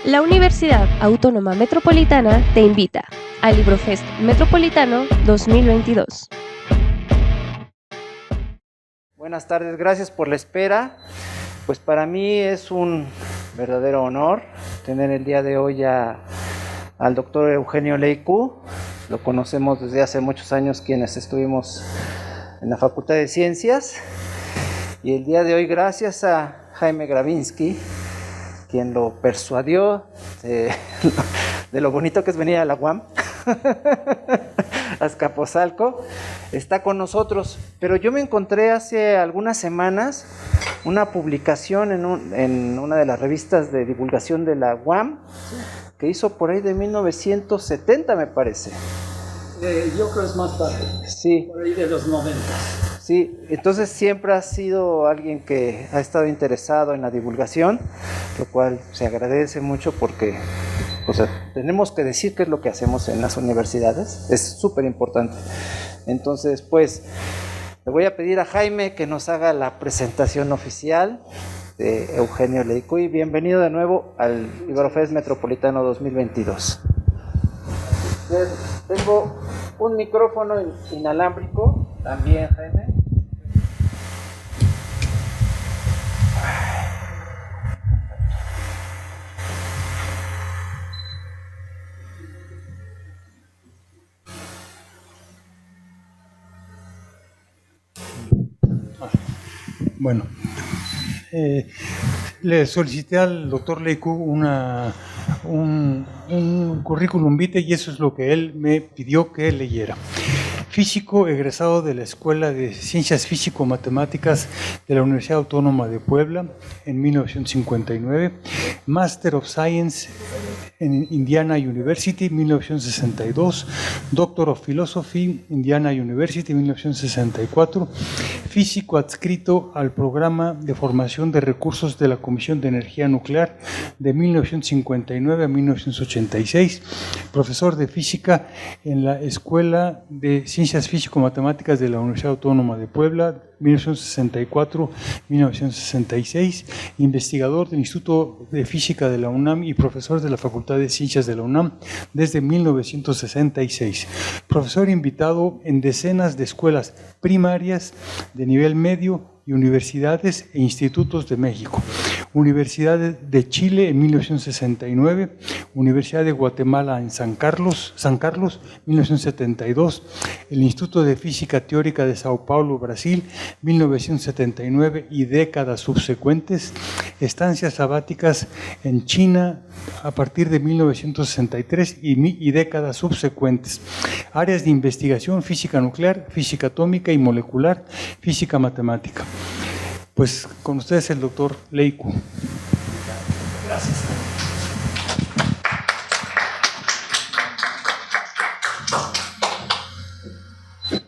La Universidad Autónoma Metropolitana te invita al LibroFest Metropolitano 2022. Buenas tardes, gracias por la espera. Pues para mí es un verdadero honor tener el día de hoy al doctor Eugenio Leicu. Lo conocemos desde hace muchos años quienes estuvimos en la Facultad de Ciencias. Y el día de hoy, gracias a Jaime Gravinsky, quien lo persuadió de lo bonito que es venir a la UAM, a Azcapotzalco, está con nosotros. Pero yo me encontré hace algunas semanas una publicación en una de las revistas de divulgación de la UAM, que hizo por ahí de 1970, me parece. Yo creo que es más tarde, sí. Por ahí de los 90. Sí, entonces siempre ha sido alguien que ha estado interesado en la divulgación, lo cual se agradece mucho porque tenemos que decir qué es lo que hacemos en las universidades, es súper importante. Entonces, pues, le voy a pedir a Jaime que nos haga la presentación oficial de Eugenio Leicu y bienvenido de nuevo al LibroFest Metropolitano 2022. Tengo un micrófono inalámbrico también, Jaime. Bueno, le solicité al doctor Leicu un currículum vitae y eso es lo que él me pidió que leyera. Físico egresado de la Escuela de Ciencias Físico-Matemáticas de la Universidad Autónoma de Puebla en 1959, Master of Science en Indiana University 1962, Doctor of Philosophy Indiana University 1964, físico adscrito al programa de formación de recursos de la Comisión de Energía Nuclear de 1959 a 1986, profesor de física en la Escuela de Ciencias Físico-Matemáticas de la Universidad Autónoma de Puebla 1964-1966, investigador del Instituto de Física de la UNAM y profesor de la Facultad de Ciencias de la UNAM desde 1966. Profesor invitado en decenas de escuelas primarias de nivel medio y universidades e institutos de México. Universidad de Chile en 1969, Universidad de Guatemala en San Carlos, 1972, el Instituto de Física Teórica de Sao Paulo, Brasil, 1979 y décadas subsecuentes, estancias sabáticas en China a partir de 1963 y décadas subsecuentes. Áreas de investigación: física nuclear, física atómica y molecular, física matemática. Pues con ustedes el doctor Leicu. Gracias.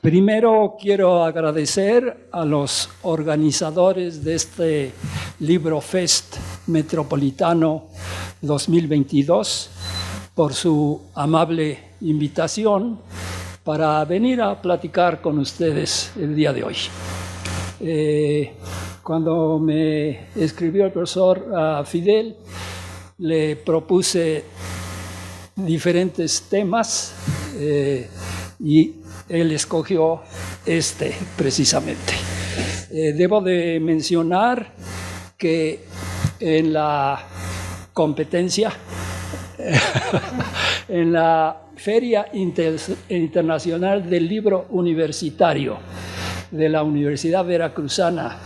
Primero quiero agradecer a los organizadores de este LibroFest Metropolitano 2022 por su amable invitación para venir a platicar con ustedes el día de hoy. Cuando me escribió el profesor Fidel, le propuse diferentes temas y él escogió este precisamente. Debo de mencionar que en la competencia, en la Feria Internacional del Libro Universitario de la Universidad Veracruzana,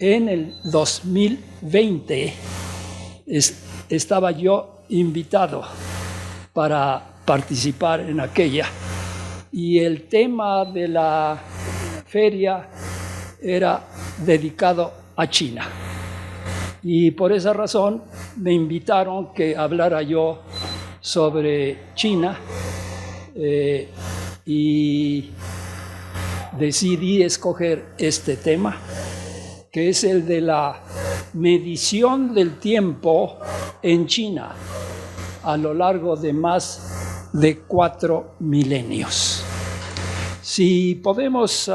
en el 2020 estaba yo invitado para participar en aquella. Y el tema de la feria era dedicado a China. Y por esa razón me invitaron que hablara yo sobre China y decidí escoger este tema, que es el de la medición del tiempo en China a lo largo de más de 4 milenios. Si podemos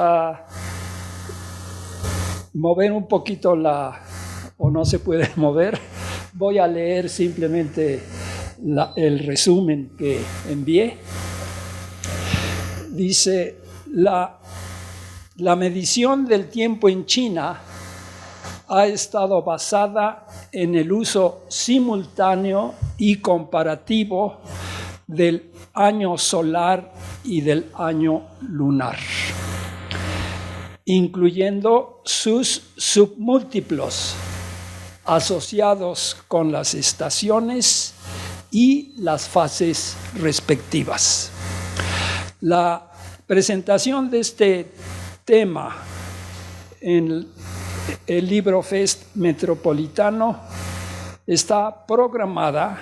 mover un poquito o no se puede mover voy a leer simplemente el resumen que envié. Dice, la medición del tiempo en China ha estado basada en el uso simultáneo y comparativo del año solar y del año lunar, incluyendo sus submúltiplos asociados con las estaciones y las fases respectivas. La presentación de este tema en el LibroFest Metropolitano está programada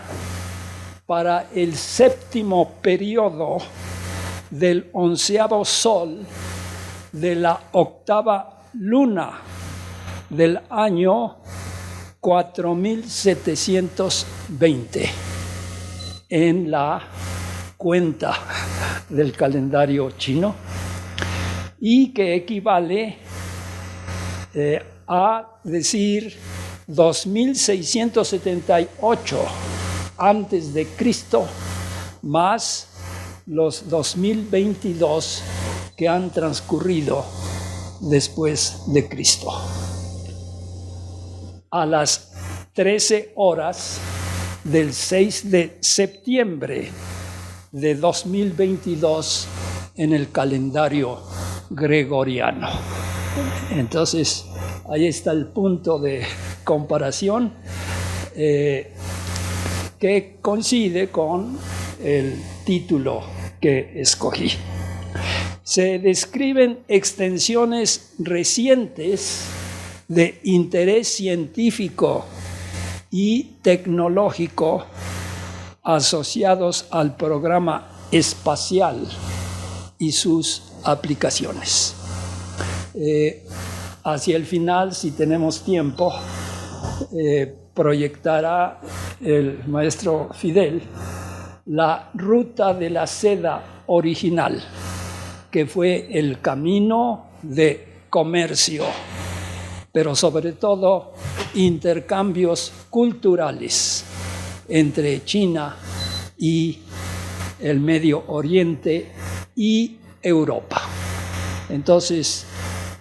para el 7º periodo del 11º sol de la 8ª luna del año 4720 en la cuenta del calendario chino, y que equivale a decir 2678 antes de Cristo más los 2022 que han transcurrido después de Cristo. A las 13 horas del 6 de septiembre de 2022 en el calendario gregoriano. Entonces, ahí está el punto de comparación que coincide con el título que escogí. Se describen extensiones recientes de interés científico y tecnológico asociados al programa espacial y sus aplicaciones. Hacia el final, si tenemos tiempo, proyectará el maestro Fidel la ruta de la seda original, que fue el camino de comercio, pero sobre todo intercambios culturales entre China y el Medio Oriente y Europa. Entonces,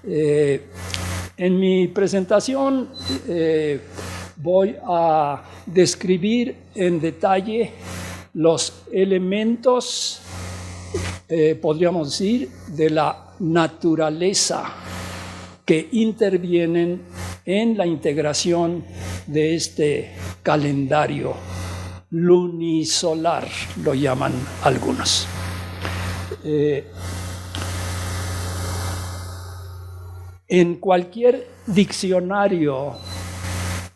en mi presentación voy a describir en detalle los elementos, podríamos decir, de la naturaleza que intervienen en la integración de este calendario lunisolar, lo llaman algunos. En cualquier diccionario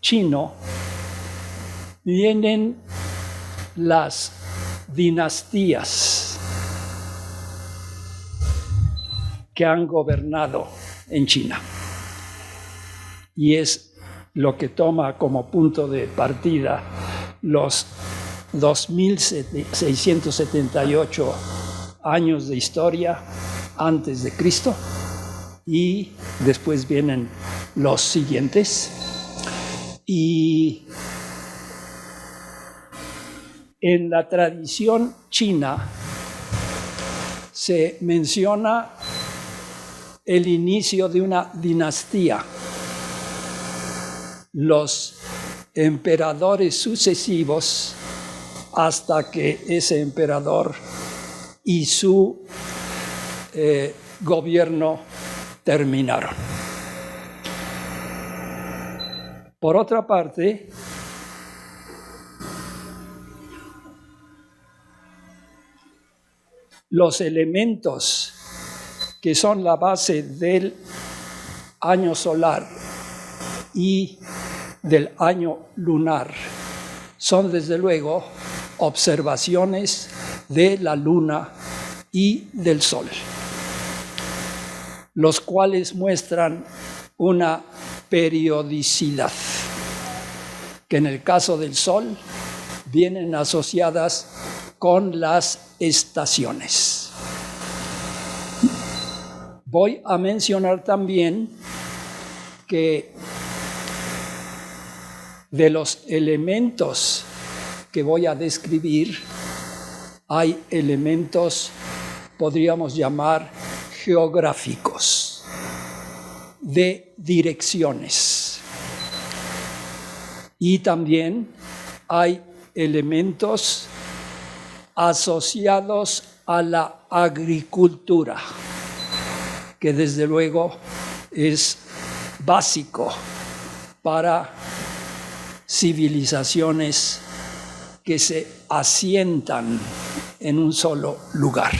chino vienen las dinastías que han gobernado en China, y es lo que toma como punto de partida los 2678 años de historia antes de Cristo, y después vienen los siguientes. Y en la tradición china se menciona el inicio de una dinastía. Los emperadores sucesivos hasta que ese emperador y su gobierno terminaron. Por otra parte, los elementos que son la base del año solar y del año lunar son desde luego observaciones de la luna y del sol, los cuales muestran una periodicidad que en el caso del sol vienen asociadas con las estaciones. Voy a mencionar también que de los elementos que voy a describir, hay elementos, podríamos llamar, geográficos, de direcciones. Y también hay elementos asociados a la agricultura, que desde luego es básico para civilizaciones que se asientan en un solo lugar.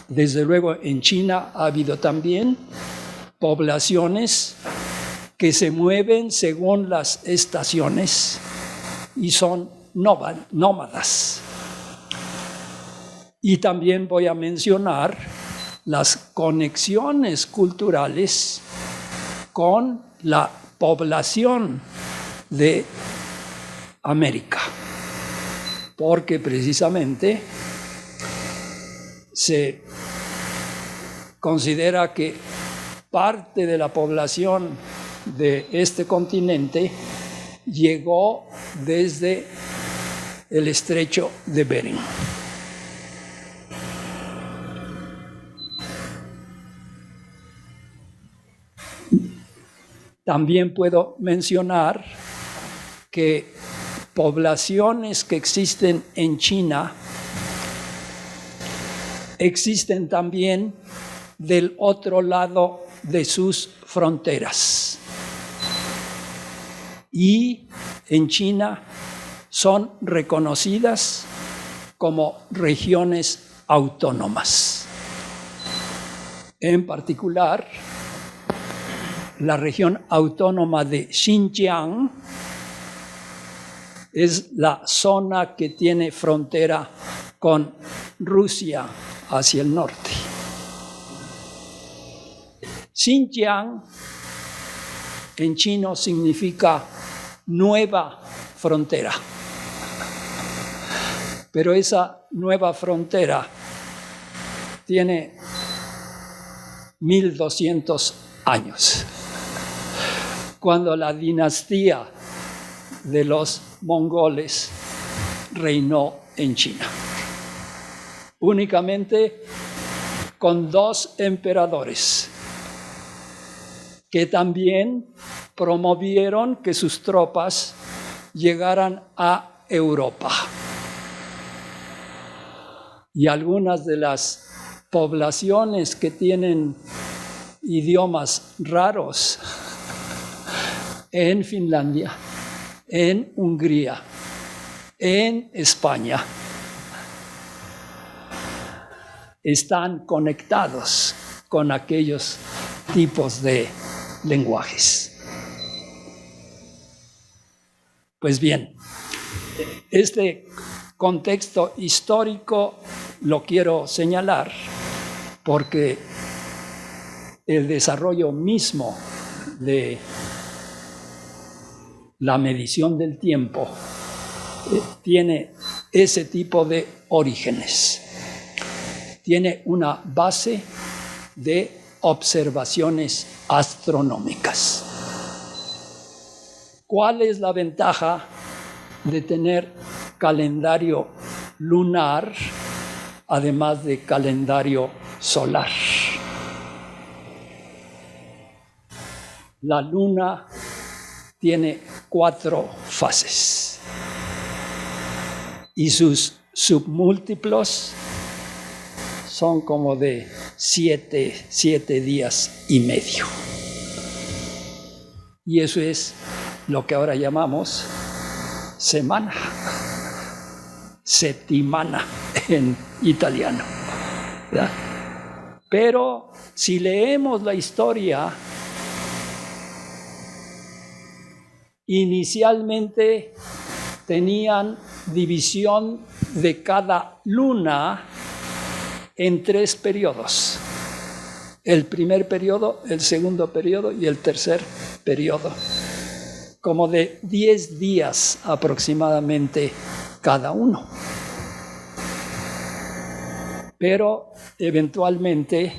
Desde luego en China ha habido también poblaciones que se mueven según las estaciones y son nómadas. Y también voy a mencionar las conexiones culturales con la población de América, porque precisamente se considera que parte de la población de este continente llegó desde el estrecho de Bering. También puedo mencionar que poblaciones que existen en China existen también del otro lado de sus fronteras. Y en China son reconocidas como regiones autónomas. En particular, la región autónoma de Xinjiang es la zona que tiene frontera con Rusia hacia el norte. Xinjiang en chino significa nueva frontera. Pero esa nueva frontera tiene 1200 años. Cuando la dinastía de los mongoles reinó en China. Únicamente con 2 emperadores que también promovieron que sus tropas llegaran a Europa. Y algunas de las poblaciones que tienen idiomas raros en Finlandia, en Hungría, en España, están conectados con aquellos tipos de lenguajes. Pues bien, este contexto histórico lo quiero señalar porque el desarrollo mismo de la medición del tiempo tiene ese tipo de orígenes. Tiene una base de observaciones astronómicas. ¿Cuál es la ventaja de tener calendario lunar además de calendario solar? La luna tiene 4 fases y sus submúltiplos son como de 7 días y medio. Y eso es lo que ahora llamamos semana, settimana en italiano. ¿Ya? Pero si leemos la historia, inicialmente tenían división de cada luna en 3 periodos. El primer periodo, el segundo periodo y el tercer periodo. Como de 10 días aproximadamente cada uno. Pero eventualmente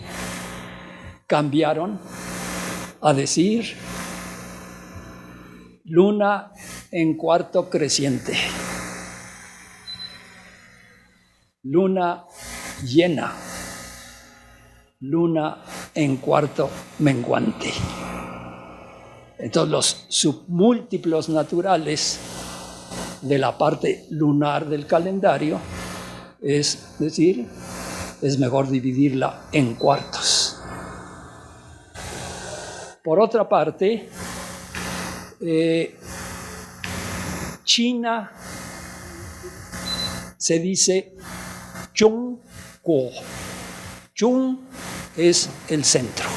cambiaron a decir luna en cuarto creciente, luna llena, luna en cuarto menguante. Entonces los submúltiplos naturales de la parte lunar del calendario, es decir, es mejor dividirla en cuartos. Por otra parte, China se dice Zhongguo. Zhong es el centro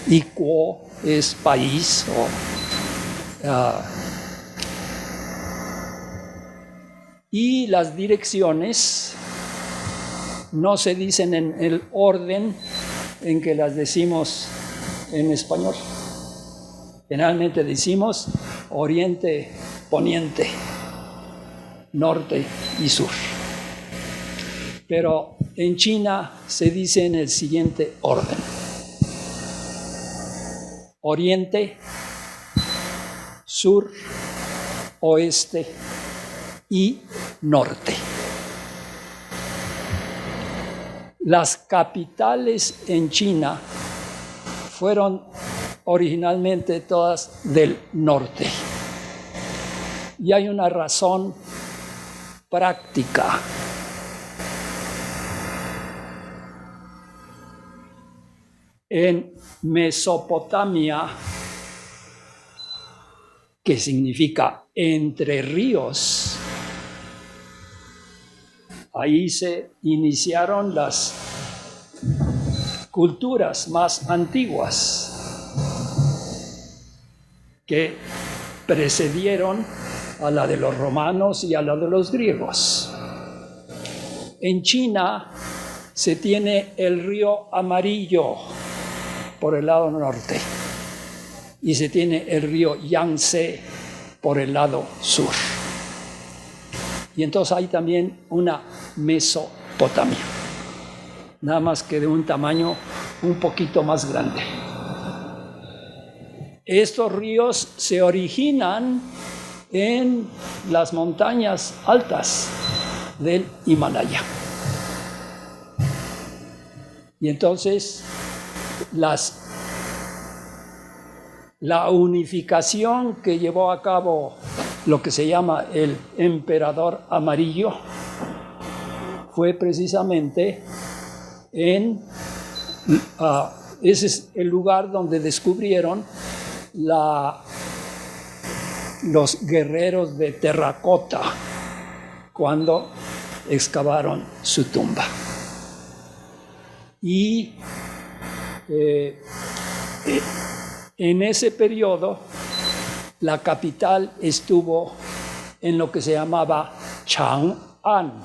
y Guo es país y las direcciones no se dicen en el orden en que las decimos en español. Generalmente decimos oriente, poniente, norte y sur. Pero en China se dice en el siguiente orden: oriente, sur, oeste y norte. Las capitales en China fueron originalmente todas del norte. Y hay una razón práctica. En Mesopotamia, que significa entre ríos, ahí se iniciaron las culturas más antiguas que precedieron a la de los romanos y a la de los griegos. En China se tiene el río Amarillo por el lado norte y se tiene el río Yangtze por el lado sur. Y entonces hay también una Mesopotamia, nada más que de un tamaño un poquito más grande. Estos ríos se originan en las montañas altas del Himalaya. Y entonces la unificación que llevó a cabo lo que se llama el emperador amarillo fue precisamente ese es el lugar donde descubrieron los guerreros de terracota cuando excavaron su tumba. Y en ese periodo la capital estuvo en lo que se llamaba Chang'an.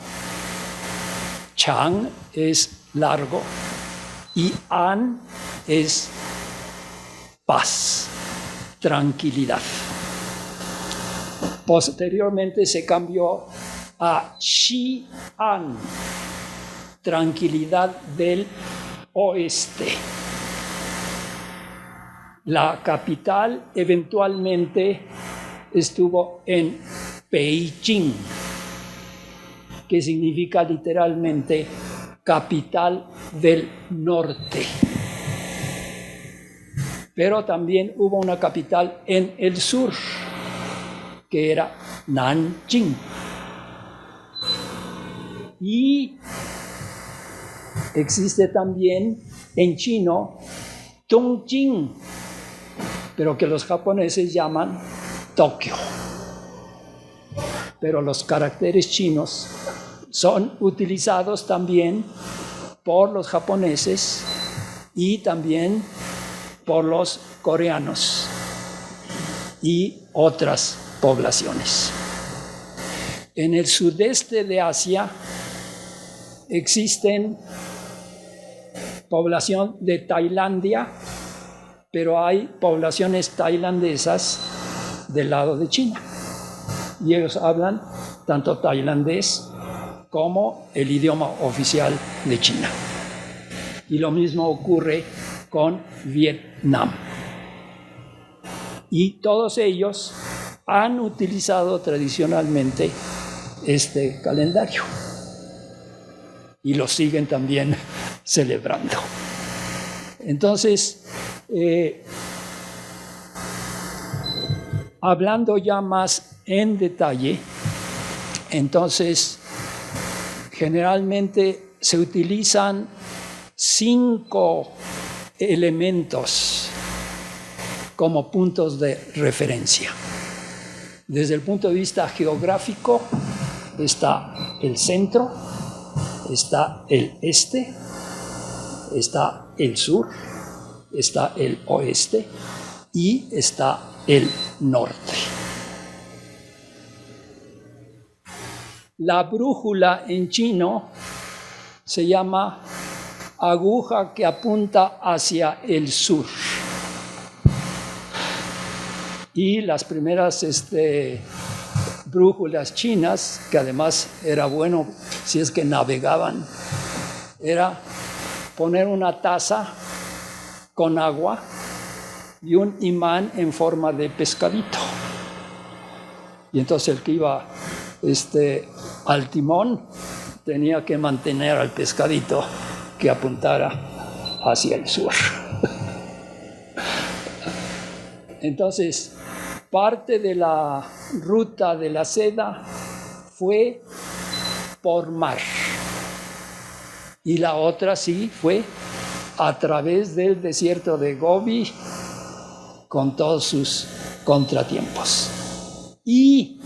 Chang es largo y An es paz, tranquilidad. Posteriormente se cambió a Xi'an, tranquilidad del oeste. La capital eventualmente estuvo en Beijing, que significa literalmente capital del norte. Pero también hubo una capital en el sur, que era Nanjing. Y existe también en chino Dongjing, pero que los japoneses llaman Tokio. Pero los caracteres chinos son utilizados también por los japoneses y también por los coreanos y otras poblaciones. En el sudeste de Asia existen población de Tailandia, pero hay poblaciones tailandesas del lado de China. Y ellos hablan tanto tailandés como el idioma oficial de China. Y lo mismo ocurre con Vietnam. Y todos ellos han utilizado tradicionalmente este calendario y lo siguen también celebrando. Entonces, hablando ya más en detalle, entonces generalmente se utilizan 5 elementos como puntos de referencia. Desde el punto de vista geográfico está el centro, está el este, está el sur, está el oeste y está el norte. La brújula en chino se llama aguja que apunta hacia el sur. Y las primeras brújulas chinas, que además era bueno si es que navegaban, era poner una taza con agua y un imán en forma de pescadito. Y entonces el que iba al timón tenía que mantener al pescadito que apuntara hacia el sur. Entonces, parte de la ruta de la seda fue por mar y la otra sí fue a través del desierto de Gobi con todos sus contratiempos. Y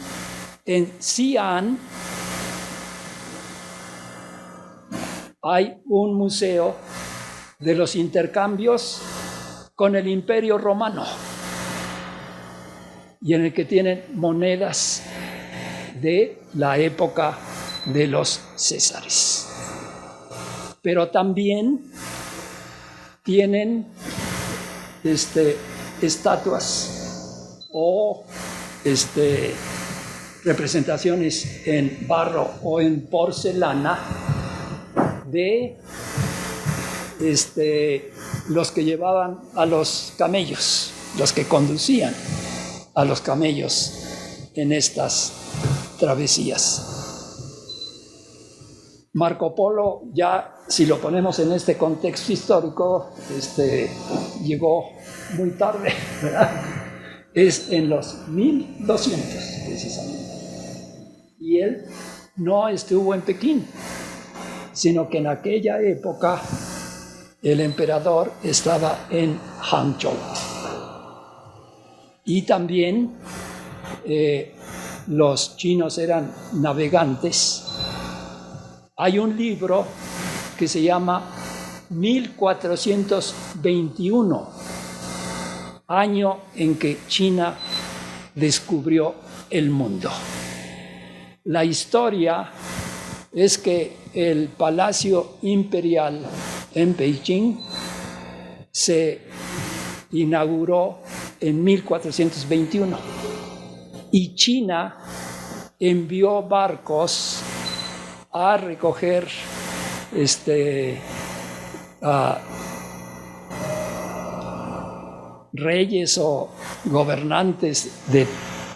en Xi'an hay un museo de los intercambios con el Imperio Romano y en el que tienen monedas de la época de los Césares. Pero también tienen estatuas o representaciones en barro o en porcelana de los que llevaban a los camellos, los que conducían a los camellos en estas travesías. Marco Polo, ya si lo ponemos en este contexto histórico, llegó muy tarde, ¿verdad? Es en los 1200 precisamente. Y él no estuvo en Pekín, sino que en aquella época el emperador estaba en Hangzhou. Y también los chinos eran navegantes. Hay un libro que se llama 1421, año en que China descubrió el mundo. La historia es que el Palacio Imperial en Beijing se inauguró en 1421 y China envió barcos a recoger reyes o gobernantes de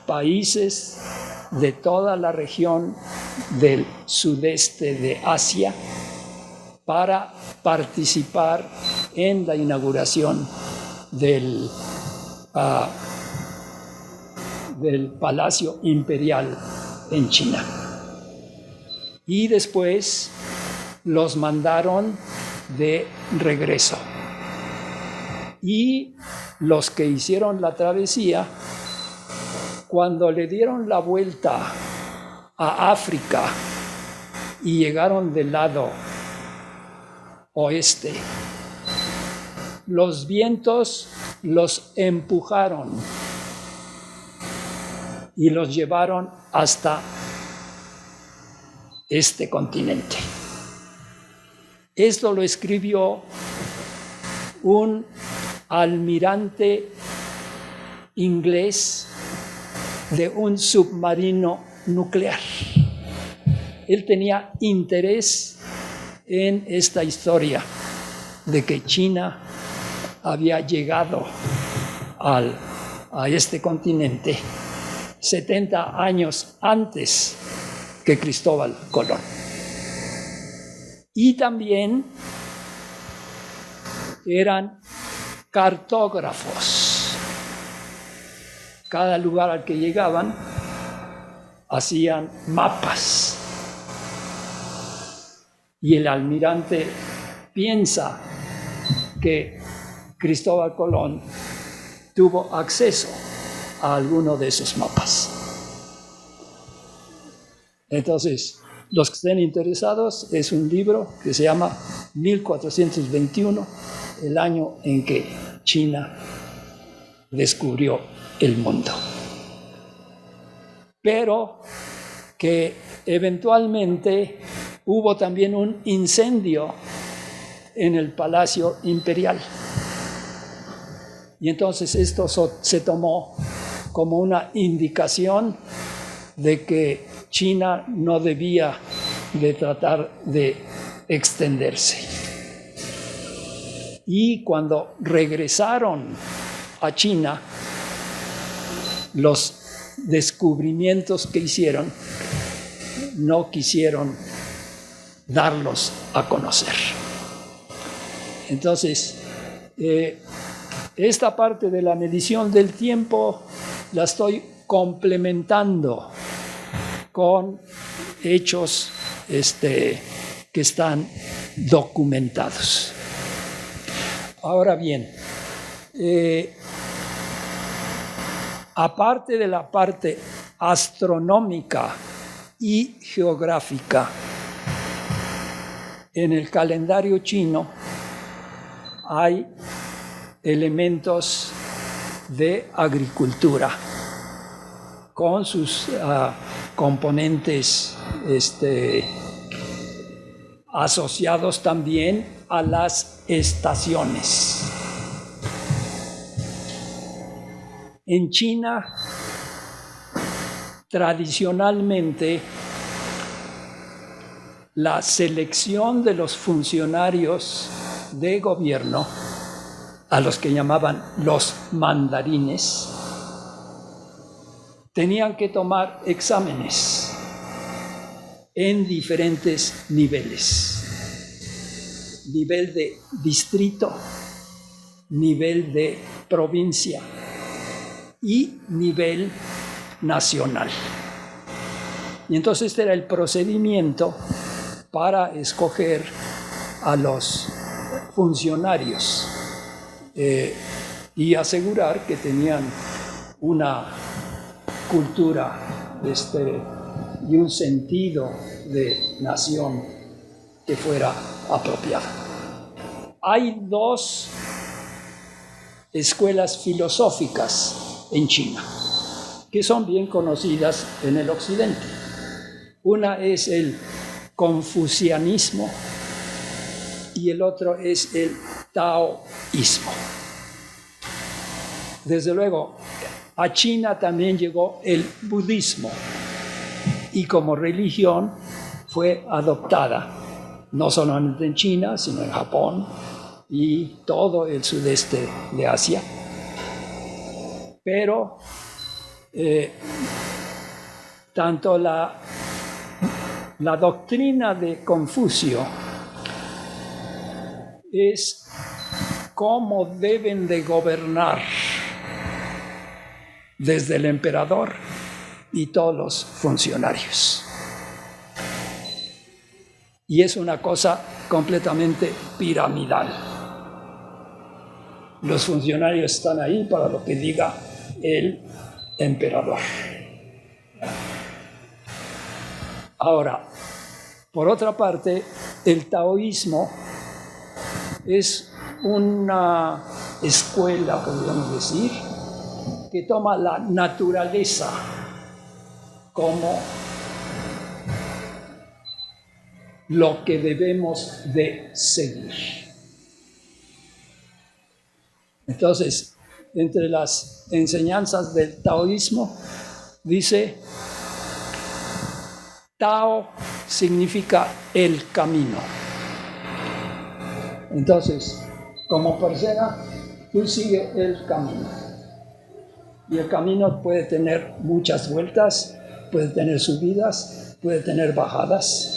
países de toda la región del sudeste de Asia para participar en la inauguración del Palacio Imperial en China. Y después los mandaron de regreso. Y los que hicieron la travesía, cuando le dieron la vuelta a África y llegaron del lado oeste, los vientos los empujaron y los llevaron hasta este continente. Esto lo escribió un almirante inglés de un submarino nuclear. Él tenía interés en esta historia de que China había llegado a este continente 70 años antes que Cristóbal Colón. Y también eran cartógrafos. Cada lugar al que llegaban hacían mapas. Y el almirante piensa que Cristóbal Colón tuvo acceso a alguno de esos mapas. Entonces, los que estén interesados, es un libro que se llama 1421, el año en que China descubrió el mundo. Pero que eventualmente hubo también un incendio en el Palacio Imperial. Y entonces esto se tomó como una indicación de que China no debía de tratar de extenderse. Y cuando regresaron a China, los descubrimientos que hicieron no quisieron darlos a conocer. Entonces, esta parte de la medición del tiempo la estoy complementando con hechos que están documentados. Ahora bien, aparte de la parte astronómica y geográfica, en el calendario chino hay elementos de agricultura con sus componentes asociados también a las estaciones. En China, tradicionalmente, la selección de los funcionarios de gobierno, a los que llamaban los mandarines, tenían que tomar exámenes en diferentes niveles. Nivel de distrito, nivel de provincia y nivel nacional. Y entonces este era el procedimiento para escoger a los funcionarios y asegurar que tenían una cultura y un sentido de nación que fuera apropiado. Hay dos escuelas filosóficas en China que son bien conocidas en el occidente. Una es el confucianismo y el otro es el taoísmo. Desde luego, a China también llegó el budismo y como religión fue adoptada no solamente en China, sino en Japón y todo el sudeste de Asia. Pero tanto la doctrina de Confucio es cómo deben de gobernar desde el emperador y todos los funcionarios. Y es una cosa completamente piramidal. Los funcionarios están ahí para lo que diga el emperador. Ahora, por otra parte, el taoísmo es una escuela, podríamos decir, que toma la naturaleza como lo que debemos de seguir. Entonces, entre las enseñanzas del taoísmo, dice, Tao significa el camino. Entonces, como persona, tú sigues el camino. Y el camino puede tener muchas vueltas, puede tener subidas, puede tener bajadas.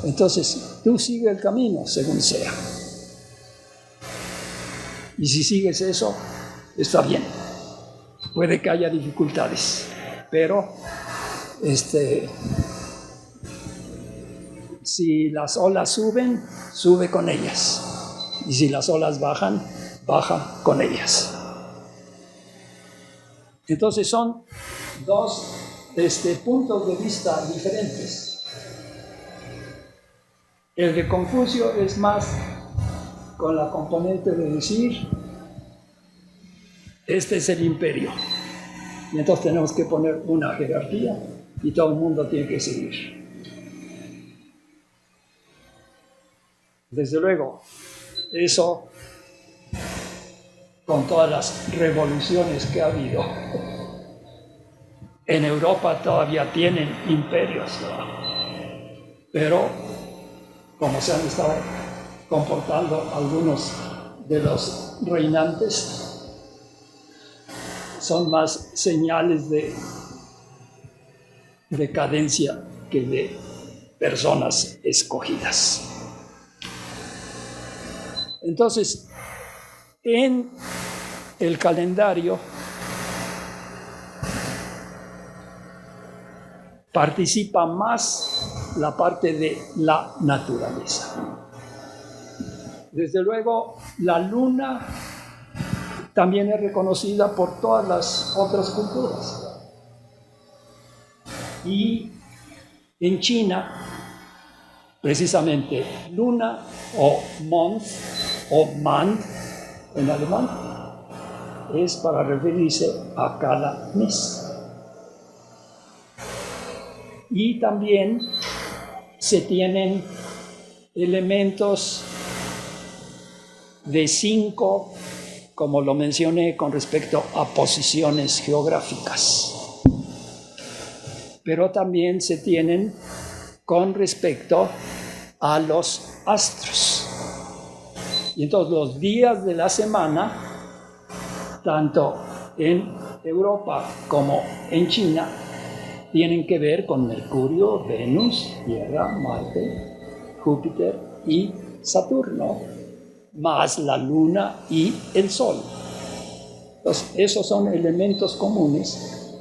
Entonces, tú sigue el camino según sea. Y si sigues eso, está bien. Puede que haya dificultades, pero si las olas suben, sube con ellas. Y si las olas bajan, baja con ellas. Entonces son dos puntos de vista diferentes. El de Confucio es más con la componente de decir, este es el imperio. Y entonces tenemos que poner una jerarquía y todo el mundo tiene que seguir. Desde luego, eso, con todas las revoluciones que ha habido, en Europa todavía tienen imperios, ¿no? Pero como se han estado comportando algunos de los reinantes, son más señales de decadencia que de personas escogidas. Entonces, en el calendario participa más la parte de la naturaleza. Desde luego, la luna también es reconocida por todas las otras culturas. Y en China, precisamente, luna o month o Mand en alemán es para referirse a cada mes. Y también se tienen elementos de 5, como lo mencioné con respecto a posiciones geográficas. Pero también se tienen con respecto a los astros. Y entonces los días de la semana, tanto en Europa como en China, tienen que ver con Mercurio, Venus, Tierra, Marte, Júpiter y Saturno, más la Luna y el Sol. Entonces, esos son elementos comunes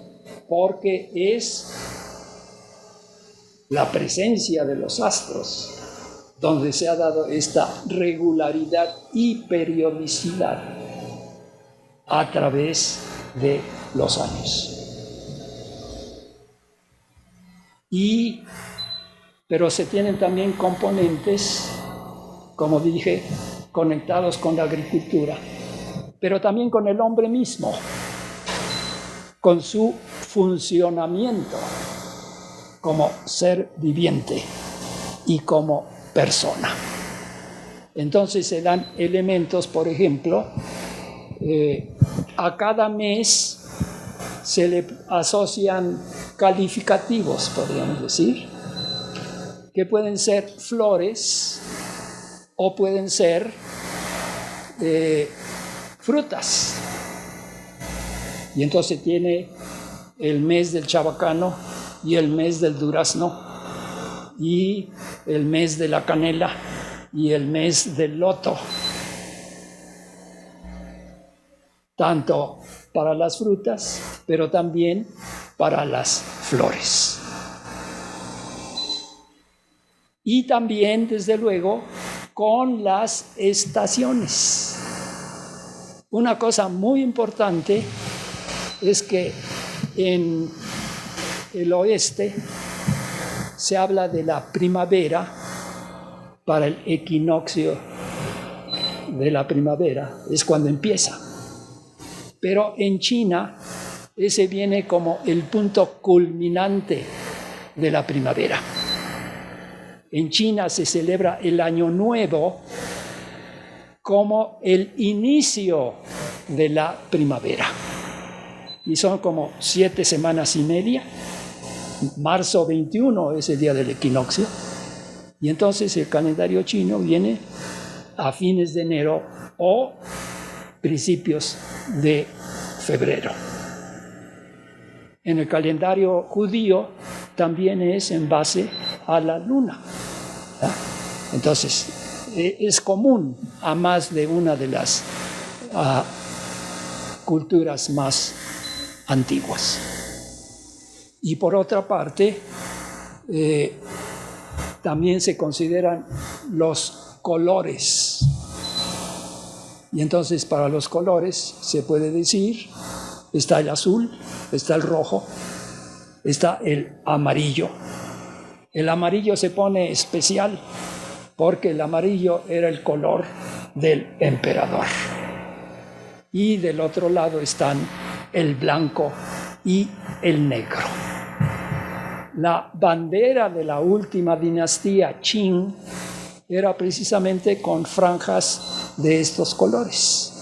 porque es la presencia de los astros donde se ha dado esta regularidad y periodicidad a través de los años. Pero se tienen también componentes, como dije, conectados con la agricultura, pero también con el hombre mismo, con su funcionamiento como ser viviente y como persona. Entonces se dan elementos, por ejemplo, a cada mes se le asocian calificativos, podríamos decir, que pueden ser flores o pueden ser frutas. Y entonces tiene el mes del chabacano y el mes del durazno y el mes de la canela y el mes del loto, tanto para las frutas, pero también para las flores. Y también, desde luego, con las estaciones. Una cosa muy importante es que en el oeste se habla de la primavera para el equinoccio de la primavera, es cuando empieza. Pero en China ese viene como el punto culminante de la primavera. En China se celebra el Año Nuevo como el inicio de la primavera. Y son como 7 semanas y media. Marzo 21 es el día del equinoccio. Y entonces el calendario chino viene a fines de enero o principios de febrero. En el calendario judío también es en base a la luna. Entonces, es común a más de una de las culturas más antiguas. Y por otra parte, también se consideran los colores. Y entonces para los colores se puede decir, está el azul, está el rojo, está el amarillo. El amarillo se pone especial porque el amarillo era el color del emperador. Y del otro lado están el blanco y el negro. La bandera de la última dinastía Qing era precisamente con franjas de estos colores.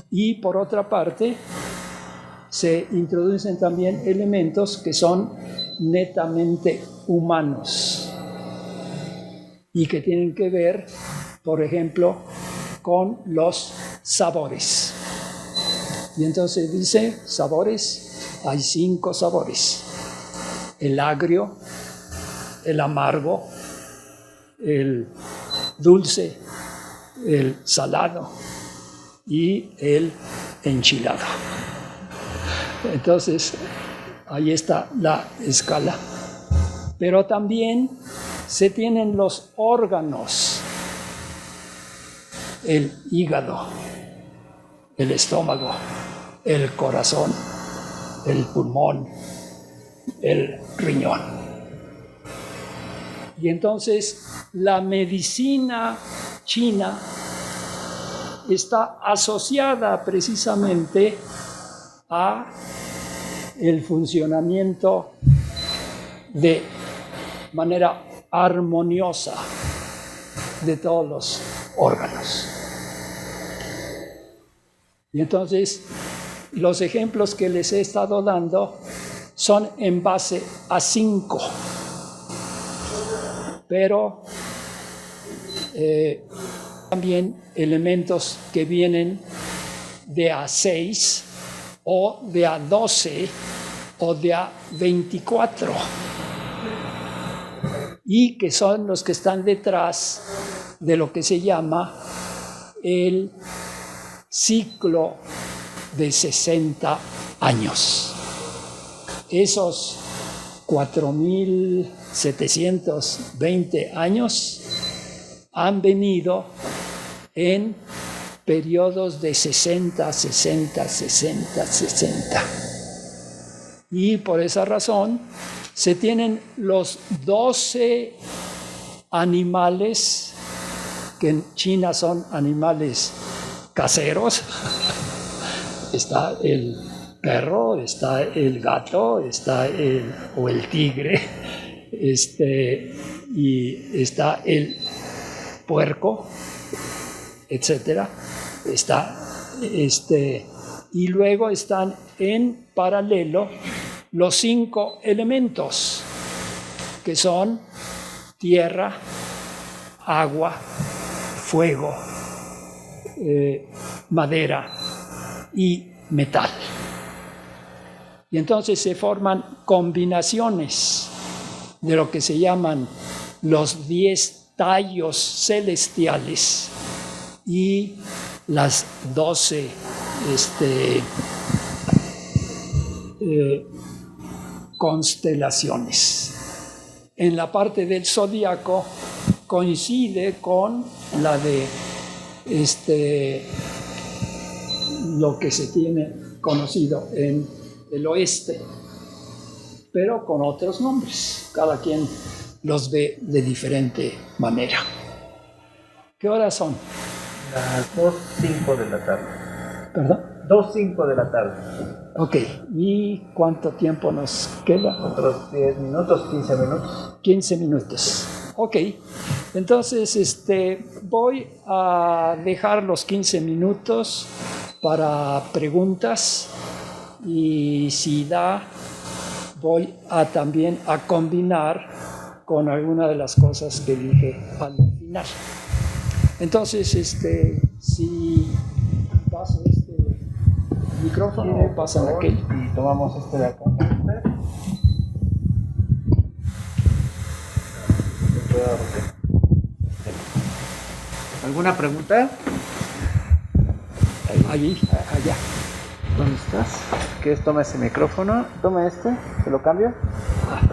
Y por otra parte, se introducen también elementos que son netamente humanos y que tienen que ver, por ejemplo, con los sabores. Y entonces dice, sabores, hay 5 sabores: el agrio, el amargo, el dulce, el salado y el enchilado. Entonces, ahí está la escala. Pero también se tienen los órganos: el hígado, el estómago, el corazón, el pulmón, el riñón. Y entonces la medicina china está asociada precisamente a el funcionamiento de manera armoniosa de todos los órganos. Y entonces los ejemplos que les he estado dando son en base a 5, pero también elementos que vienen de a 6 o de a 12 o de a 24 y que son los que están detrás de lo que se llama el ciclo de 60 años. Esos 4.720 años han venido en periodos de 60, 60, 60, 60. Y por esa razón se tienen los 12 animales, que en China son animales caseros. Está el perro, está el gato, está el tigre, y está el puerco, etcétera. Y luego están en paralelo los 5 elementos, que son tierra, agua, fuego, madera y metal. Y entonces se forman combinaciones de lo que se llaman los 10 tallos celestiales y las 12 constelaciones. En la parte del zodiaco coincide con la de lo que se tiene conocido en el oeste, pero con otros nombres. Cada quien los ve de diferente manera. ¿Qué horas son? Las 2:05 de la tarde. ¿Perdón? 2:05 de la tarde. Ok. ¿Y cuánto tiempo nos queda? Otros 10 minutos, 15 minutos. 15 minutos. Ok. Entonces, voy a dejar los 15 minutos para preguntas y si da, voy a también a combinar con alguna de las cosas que dije al final. Entonces, si paso micrófono o pasan aquel. Y tomamos este de acá. ¿Alguna pregunta? Allí, allá. ¿Dónde estás? ¿Quieres toma ese micrófono? Toma este, ¿te lo cambio?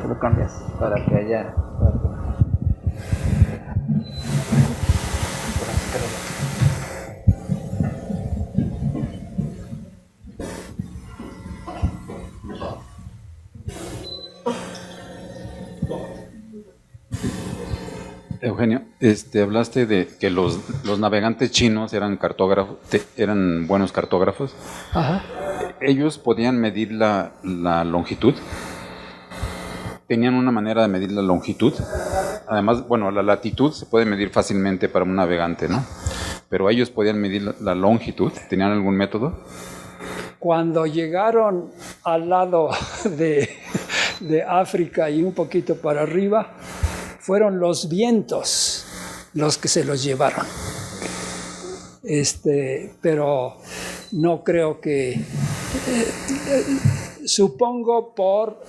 Te lo cambias para que haya... Eugenio, hablaste de que los navegantes chinos eran cartógrafos, eran buenos cartógrafos. Ajá. Ellos podían medir la longitud. Tenían una manera de medir la longitud. Además, bueno, la latitud se puede medir fácilmente para un navegante, ¿no? Pero ellos podían medir la longitud. ¿Tenían algún método? Cuando llegaron al lado de África y un poquito para arriba, fueron los vientos los que se los llevaron. Pero no creo que... supongo por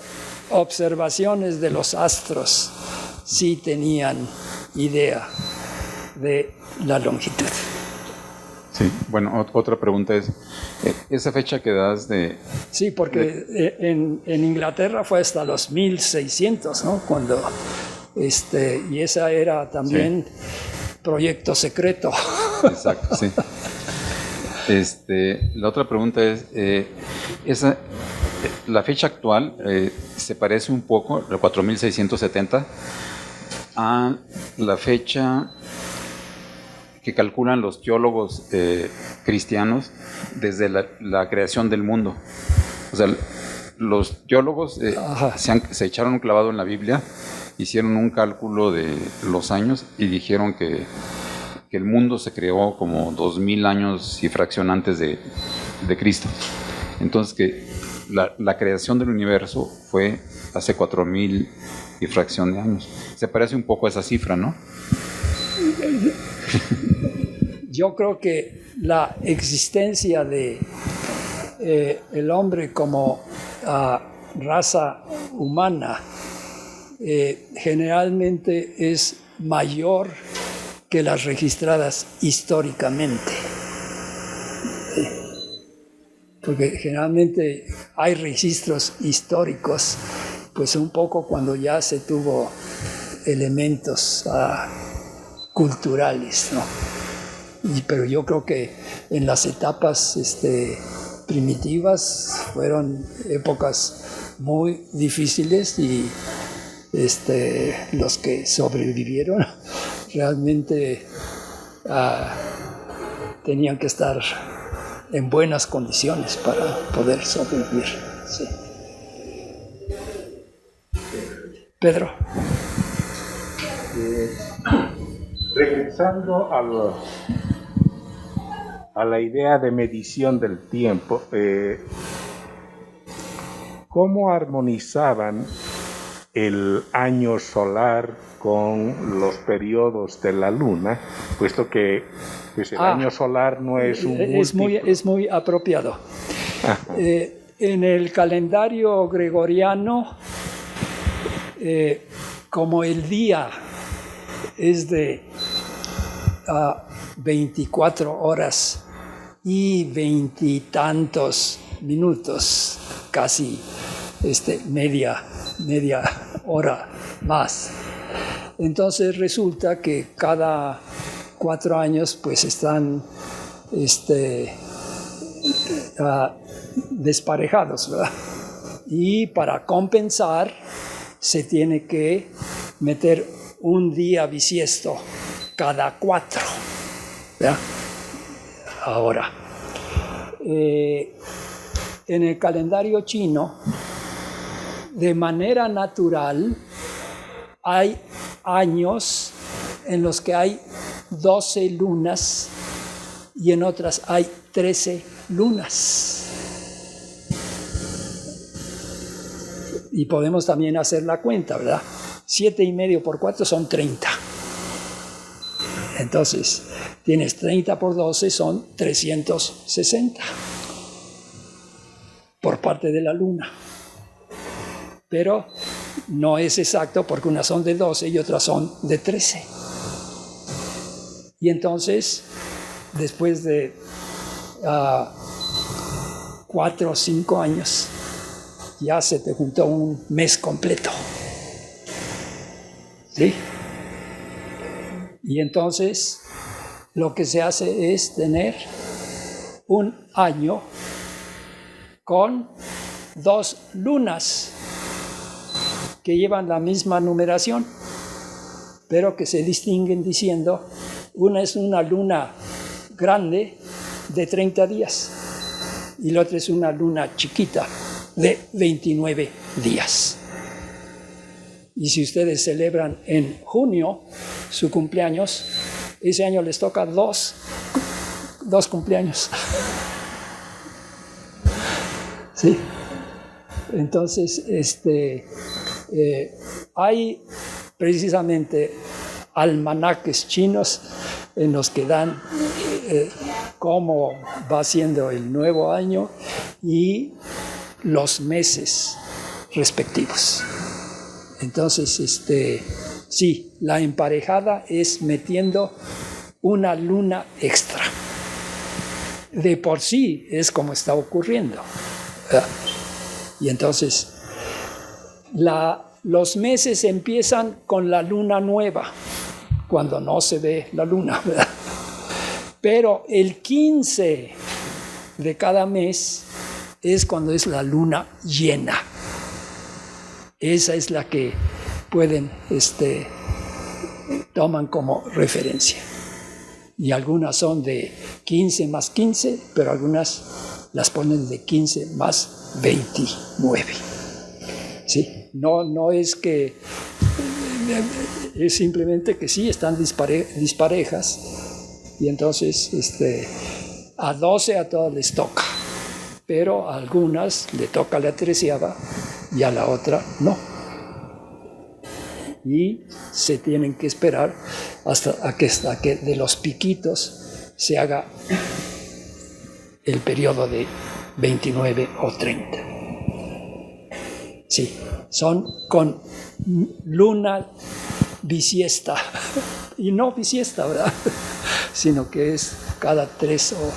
observaciones de los astros, sí tenían idea de la longitud. Sí, bueno, otra pregunta es, esa fecha que das de... Sí, porque en Inglaterra fue hasta los 1600, ¿no? Cuando... y esa era también proyecto secreto. Exacto, sí. La otra pregunta es, la fecha actual se parece un poco, el 4670, a la fecha que calculan los teólogos cristianos desde la creación del mundo. O sea, los teólogos se echaron un clavado en la Biblia, hicieron un cálculo de los años y dijeron que el mundo se creó como 2000 años y fracción antes de Cristo. Entonces que la creación del universo fue hace 4000 y fracción de años. Se parece un poco a esa cifra, ¿no? Yo creo que la existencia de el hombre como raza humana generalmente es mayor que las registradas históricamente. Porque generalmente hay registros históricos, pues un poco cuando ya se tuvo elementos culturales, ¿no? Pero yo creo que en las etapas primitivas fueron épocas muy difíciles y los que sobrevivieron realmente tenían que estar en buenas condiciones para poder sobrevivir. Sí. Pedro. Regresando a la idea de medición del tiempo, ¿cómo armonizaban el año solar con los periodos de la luna, puesto que pues, el año solar no es un múltiplo? Es muy apropiado. En el calendario gregoriano, como el día es de 24 horas y 20 y tantos minutos, casi media hora más. Entonces resulta que cada 4 años pues están desparejados, ¿verdad? Y para compensar se tiene que meter un día bisiesto cada 4, ¿verdad? Ahora, en el calendario chino, de manera natural, hay años en los que hay 12 lunas y en otras hay 13 lunas. Y podemos también hacer la cuenta, ¿verdad? 7,5 por 4 son 30. Entonces, tienes 30 por 12 son 360. parte de la luna. Pero no es exacto porque unas son de 12 y otras son de 13. Y entonces, después de 4 o 5 años, ya se te juntó un mes completo. ¿Sí? Y entonces lo que se hace es tener un año con 2 lunas que llevan la misma numeración, pero que se distinguen diciendo, una es una luna grande de 30 días y la otra es una luna chiquita de 29 días. Y si ustedes celebran en junio su cumpleaños, ese año les toca dos cumpleaños. Sí. Entonces, hay precisamente almanaques chinos en los que dan cómo va siendo el nuevo año y los meses respectivos. Entonces, sí, la emparejada es metiendo una luna extra. De por sí es como está ocurriendo. Y entonces, los meses empiezan con la luna nueva, cuando no se ve la luna, ¿verdad? Pero el 15 de cada mes es cuando es la luna llena. Esa es la que pueden, toman como referencia. Y algunas son de 15 más 15, pero algunas las ponen de 15 más 29. ¿Sí? No es que, es simplemente que sí, están disparejas. Y entonces a 12 a todas les toca. Pero a algunas le toca la 13ª y a la otra no. Y se tienen que esperar hasta que de los piquitos se haga el periodo de 29 o 30. Sí, son con luna bisiesta. Y no bisiesta, ¿verdad? Sino que es cada 3 o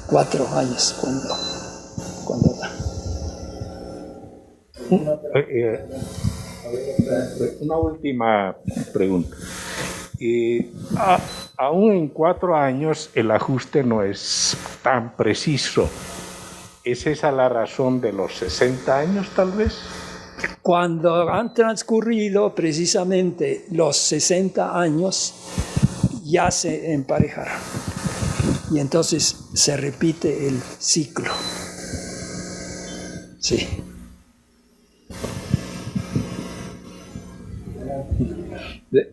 4 años cuando da. Una última pregunta. Aún en 4 años el ajuste no es tan preciso. ¿Es esa la razón de los 60 años tal vez? Cuando han transcurrido precisamente los 60 años, ya se emparejaron. Y entonces se repite el ciclo. Sí.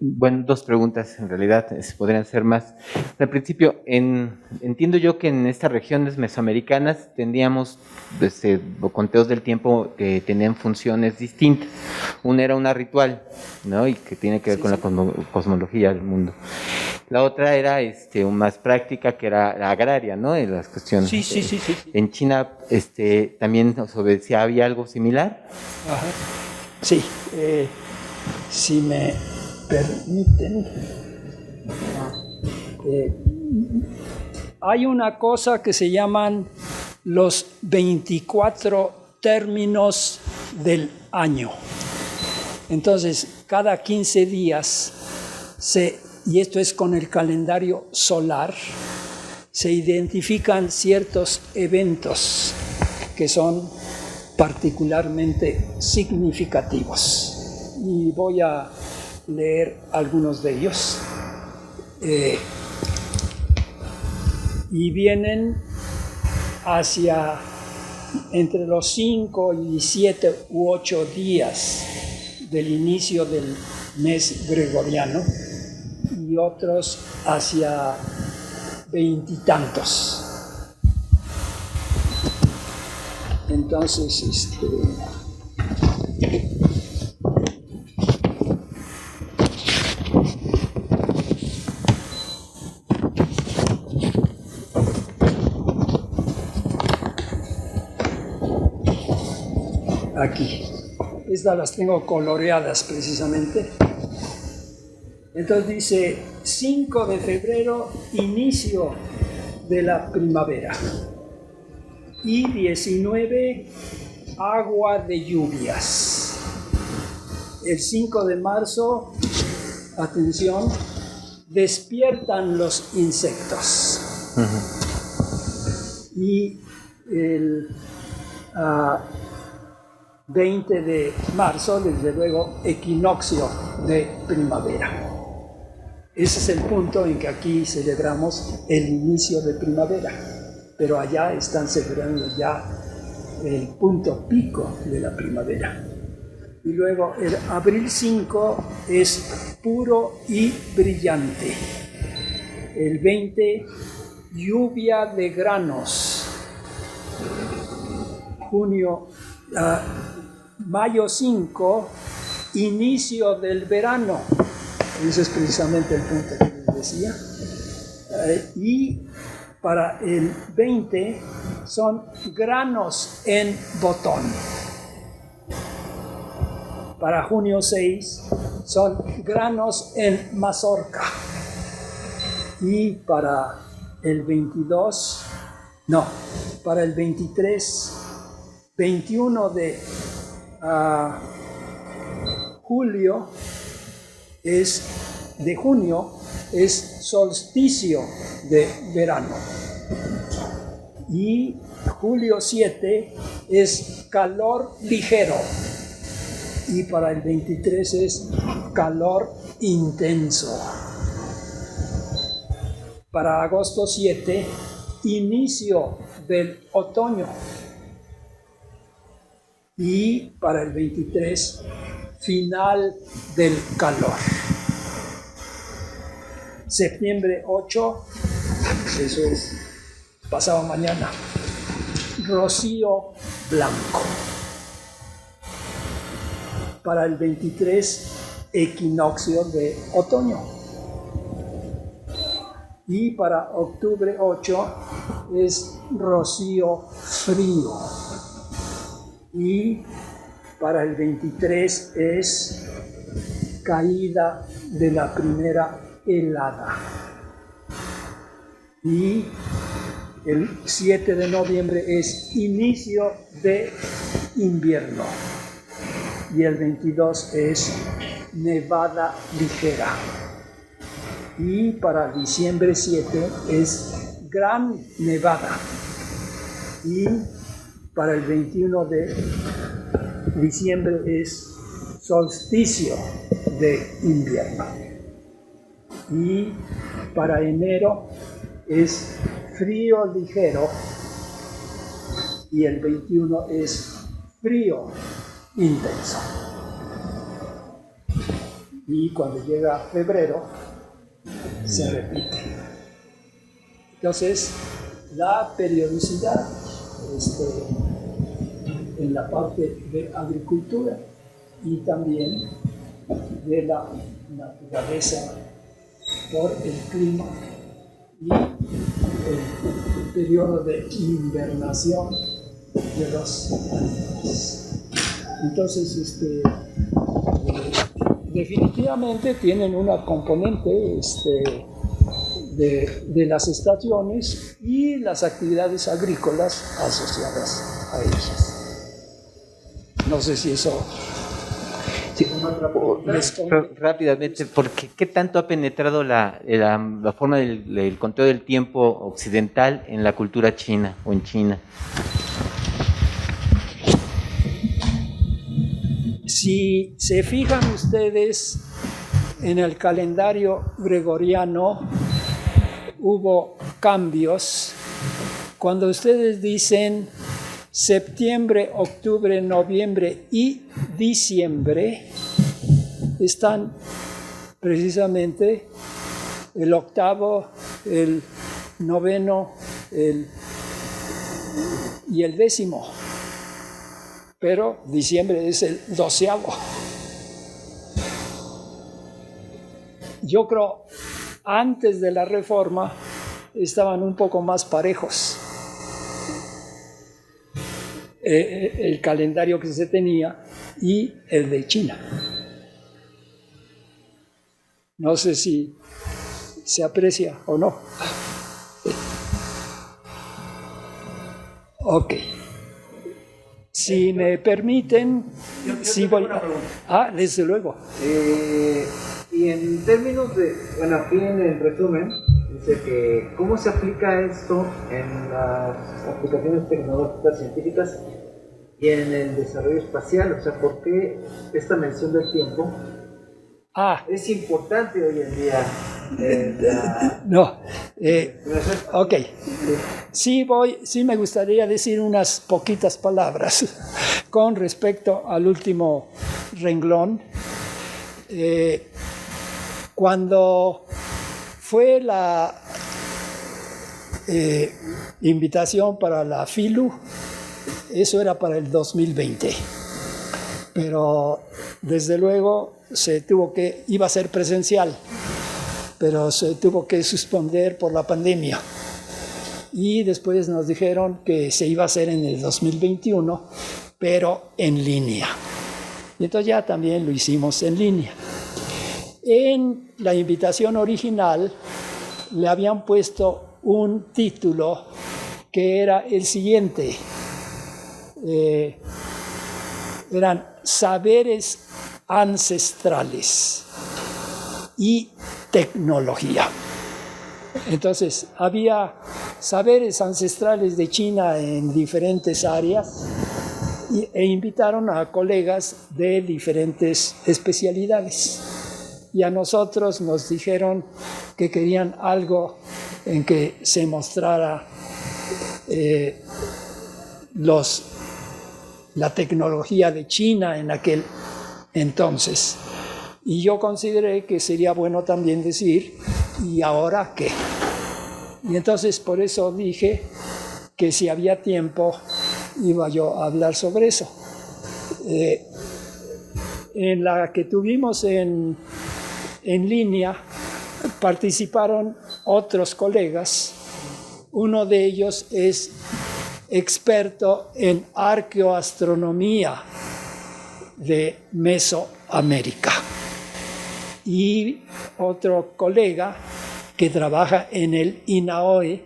Bueno, 2 preguntas en realidad, podrían ser más. Al principio, entiendo yo que en estas regiones mesoamericanas tendríamos conteos del tiempo que tenían funciones distintas. Una era una ritual, ¿no? Y que tiene que ver con la cosmología del mundo. La otra era más práctica, que era la agraria, ¿no? En las cuestiones. Sí. En China también había algo similar. Ajá. Sí. Si me permiten, hay una cosa que se llaman los 24 términos del año. Entonces, cada 15 días, y esto es con el calendario solar, se identifican ciertos eventos que son particularmente significativos. Y voy a leer algunos de ellos. Y vienen hacia entre los 5 y 7 u 8 días del inicio del mes gregoriano y otros hacia 20 y tantos. Entonces, Estas las tengo coloreadas precisamente. Entonces dice 5 de febrero, inicio de la primavera. Y 19, agua de lluvias. El 5 de marzo, atención, despiertan los insectos. Y el 20 de marzo, desde luego, equinoccio de primavera. Ese es el punto en que aquí celebramos el inicio de primavera, pero allá están celebrando ya el punto pico de la primavera. Y luego el abril 5 es puro y brillante. El 20, lluvia de granos. Mayo 5, inicio del verano. Ese es precisamente el punto que les decía. Y para el 20 son granos en botón. Para junio 6 son granos en mazorca. Y para el 22, no, para el 23, 21 de junio es solsticio de verano. Y julio 7 es calor ligero. Y para el 23 es calor intenso. Para agosto 7, inicio del otoño. Y para el 23, final del calor. Septiembre 8, eso es pasado mañana, rocío blanco. Para el 23, equinoccio de otoño. Y para octubre 8 es rocío frío. Y para el 23 es caída de la primera helada. Y el 7 de noviembre es inicio de invierno. Y el 22 es nevada ligera. Y para diciembre 7 es gran nevada. Y para el 21 de diciembre es solsticio de invierno. Y para enero es frío ligero. Y el 21 es frío intenso. Y cuando llega febrero, se repite. Entonces, la periodicidad en la parte de agricultura y también de la naturaleza por el clima y el periodo de invernación de los animales. Entonces, definitivamente tienen una componente de las estaciones y las actividades agrícolas asociadas a ellas. No sé si eso... Sí, rápidamente, porque ¿qué tanto ha penetrado la forma del conteo del tiempo occidental en la cultura china o en China? Si se fijan ustedes en el calendario gregoriano, hubo cambios. Cuando ustedes dicen septiembre, octubre, noviembre y diciembre, están precisamente el octavo, el noveno y el décimo. Pero diciembre es el 12º. Yo creo, antes de la reforma, estaban un poco más parejos. El calendario que se tenía y el de China. No sé si se aprecia o no. Ok. Si me permiten, sí voy. Desde luego. Y en términos de, bueno, aquí en el resumen, dice que cómo se aplica esto en las aplicaciones tecnológicas científicas y en el desarrollo espacial, o sea, ¿por qué esta mención del tiempo es importante hoy en día? Ok. Sí me gustaría decir unas poquitas palabras con respecto al último renglón. Cuando fue la invitación para la FILU, eso era para el 2020, pero desde luego iba a ser presencial, pero se tuvo que suspender por la pandemia. Y después nos dijeron que se iba a hacer en el 2021, pero en línea. Y entonces ya también lo hicimos en línea. En la invitación original le habían puesto un título que era el siguiente. Eran saberes ancestrales y tecnología. Entonces, había saberes ancestrales de China en diferentes áreas e invitaron a colegas de diferentes especialidades. Y a nosotros nos dijeron que querían algo en que se mostrara la tecnología de China en aquel entonces. Y yo consideré que sería bueno también decir, ¿y ahora qué? Y entonces por eso dije que si había tiempo iba yo a hablar sobre eso. En la que tuvimos en línea participaron otros colegas. Uno de ellos es experto en arqueoastronomía de Mesoamérica. Y otro colega que trabaja en el INAOE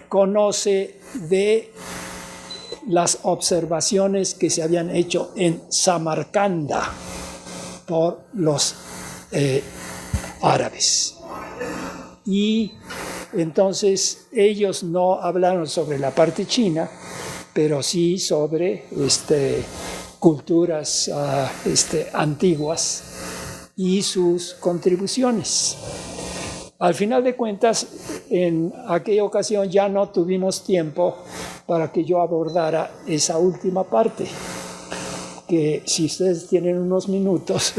conoce de las observaciones que se habían hecho en Samarcanda por los árabes. Y entonces ellos no hablaron sobre la parte china, pero sí sobre culturas antiguas y sus contribuciones. Al final de cuentas, en aquella ocasión ya no tuvimos tiempo para que yo abordara esa última parte, que si ustedes tienen unos minutos,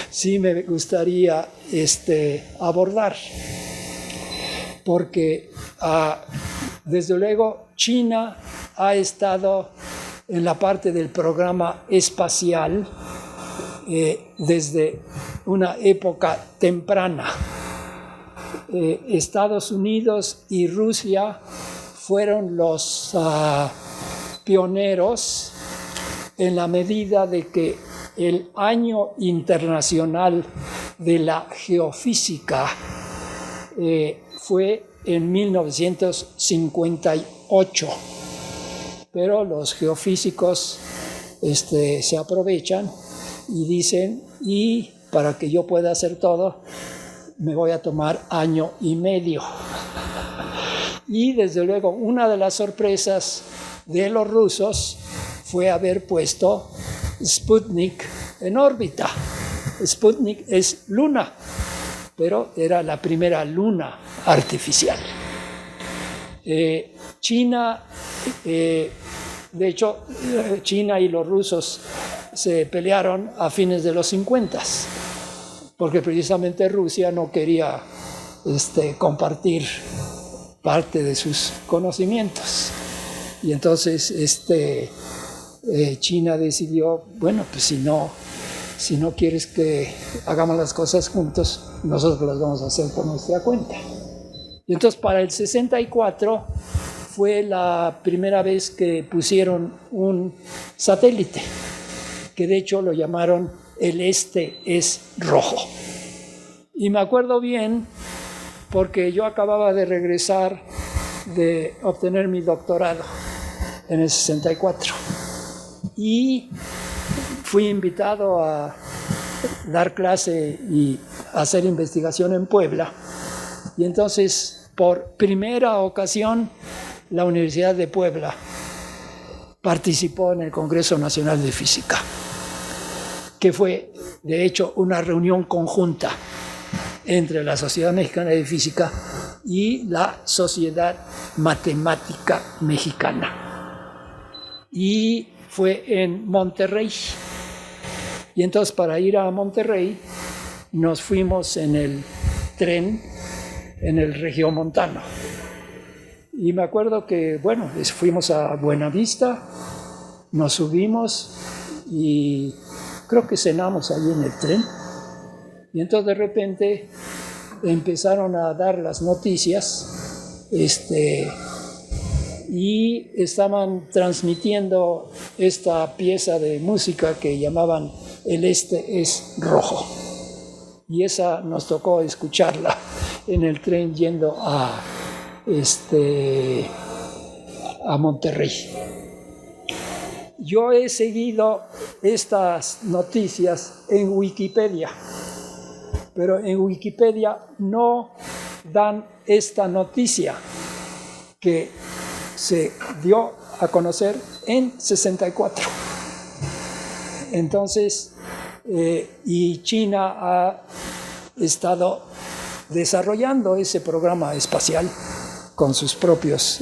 sí me gustaría abordar. Porque desde luego China ha estado en la parte del programa espacial desde una época temprana. Estados Unidos y Rusia fueron los pioneros en la medida de que el Año Internacional de la Geofísica fue en 1958, pero los geofísicos se aprovechan y dicen, y para que yo pueda hacer todo, me voy a tomar 1 año y medio. Y desde luego una de las sorpresas de los rusos fue haber puesto Sputnik en órbita. Sputnik es luna, pero era la primera luna artificial. China, de hecho, China y los rusos se pelearon a fines de los 50, porque precisamente Rusia no quería compartir parte de sus conocimientos. Y entonces China decidió, bueno, pues si no quieres que hagamos las cosas juntos, nosotros las vamos a hacer por nuestra cuenta. Y entonces para el 64 fue la primera vez que pusieron un satélite que de hecho lo llamaron el este es rojo. Y me acuerdo bien porque yo acababa de regresar de obtener mi doctorado en el 64 y fui invitado a dar clase y hacer investigación en Puebla. Y entonces, por primera ocasión, la Universidad de Puebla participó en el Congreso Nacional de Física, que fue, de hecho, una reunión conjunta entre la Sociedad Mexicana de Física y la Sociedad Matemática Mexicana. Y fue en Monterrey. Y entonces, para ir a Monterrey, nos fuimos en el tren, en el Regiomontano. Y me acuerdo que, bueno, fuimos a Buenavista, nos subimos y creo que cenamos allí en el tren. Y entonces de repente empezaron a dar las noticias y estaban transmitiendo esta pieza de música que llamaban El Este es Rojo. Y esa nos tocó escucharla en el tren yendo a Monterrey. Yo he seguido estas noticias en Wikipedia, pero en Wikipedia no dan esta noticia que se dio a conocer en 64. Entonces, y China ha estado desarrollando ese programa espacial con sus propios